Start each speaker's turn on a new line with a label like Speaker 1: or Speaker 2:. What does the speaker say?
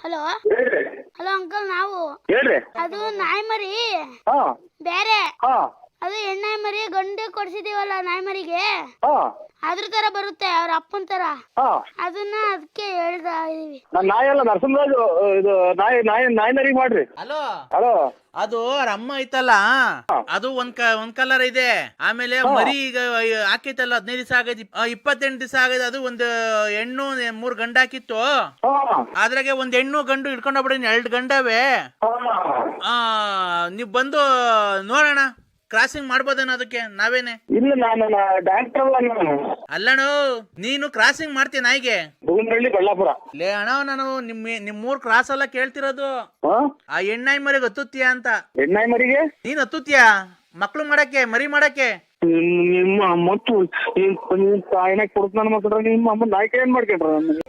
Speaker 1: Hello
Speaker 2: ಹೇಳ್ರಿ.
Speaker 1: Hello uncle, ನಾವು
Speaker 2: ಹೇಳ್ರಿ.
Speaker 1: ಅದು ನಾಯಿ ಮರಿ
Speaker 2: ಹಾ
Speaker 1: ಬೇರೆ,
Speaker 2: ಹಾ
Speaker 1: ಅದು ಹೆಣ್ಣಾಯಿ ಮರಿ ಗಂಡು ಕೊಡ್ಸಿದೀವಲ್ಲ ನಾಯಿ ಮರಿಗೆ,
Speaker 2: ಹಾ
Speaker 1: ಅದ್ರ ತರ ಬರುತ್ತೆ, ಅವ್ರ ಅಪ್ಪನ ತರ.
Speaker 2: ಹಾ
Speaker 1: ಅದಕ್ಕೆ ಹೇಳ್ತಾ ಇದೀವಿ.
Speaker 2: ನಾನ್ ನಾಯಿ ಅಲ್ಲ, ನರಸಿಂಹರಾಜು. ಇದು ನಾಯಿ ನಾಯಿ ನಾಯಿ ನರಿಗೆ ಮಾಡ್ರಿ.
Speaker 3: Hello,
Speaker 2: hello.
Speaker 3: ಅದು ಅವ್ರ ಅಮ್ಮ ಐತಲ್ಲ, ಅದು ಒಂದ್ ಕಲರ್ ಇದೆ. ಆಮೇಲೆ ಮರಿ ಈಗ ಹಾಕೈತಲ್ಲ, 15 ದಿವಸ ಆಗೈತಿ, 28 ದಿವಸ ಆಗೈತೆ. ಅದು ಒಂದು ಹೆಣ್ಣು 3 ಗಂಡ ಹಾಕಿತ್ತು.
Speaker 2: ಹಾ
Speaker 3: ಅದ್ರಾಗೆ ಒಂದ್ ಹೆಣ್ಣು ಗಂಡು ಇಟ್ಕೊಂಡ್ ಹೋಗ್ಬಿಡಿ, 2 ಗಂಡವೇ.
Speaker 2: ಹಾ
Speaker 3: ನೀವ್ ಬಂದು ನೋಡೋಣ, ಕ್ರಾಸಿಂಗ್ ಮಾಡ್ಬೋದೇನೋ ಅದಕ್ಕೆ ನಾವೇನೆ.
Speaker 2: ಇಲ್ಲ, ನಾನು ಡಾಕ್ಟರ್ ಅಲ್ಲ. ನಾನು
Speaker 3: ಅಲ್ಲಣ್ಣ, ನೀನು ಕ್ರಾಸಿಂಗ್ ಮಾಡ್ತೀಯ ನಾಯಿಗೆ?
Speaker 2: ಬುಗುನಹಳ್ಳಿ, ಬಳ್ಳಾಪುರ.
Speaker 3: ಲೇ ಅಣ್ಣ, ನಾನು ನಿಮ್ಮೂರ್ ಕ್ರಾಸ್ ಎಲ್ಲ ಕೇಳ್ತಿರೋದು.
Speaker 2: ಹಾ
Speaker 3: ಆ ಹೆಣ್ಣಾಯಿ ಮರಿಗೆ ಹತ್ತುತ್ತೀಯ ಅಂತ.
Speaker 2: ಹೆಣ್ಣಾಯಿ ಮರಿಗೆ
Speaker 3: ನೀನ್ ಹತ್ತುತ್ತೀಯಾ ಮಕ್ಳು ಮಾಡಕ್ಕೆ, ಮರಿ ಮಾಡಕ್ಕೆ?
Speaker 2: ನಿಮ್ಮ ಮತ್ತು ತಾಯಿನಾಗ ಕೊಡ್ತ ನನ್ನ ಮಕ್ಕಳ ನಿಮ್ಮ ಅಮ್ಮ ನಾಯ್ಕ ಏನ್ ಮಾಡ್ಕೊಂಡ್ರ?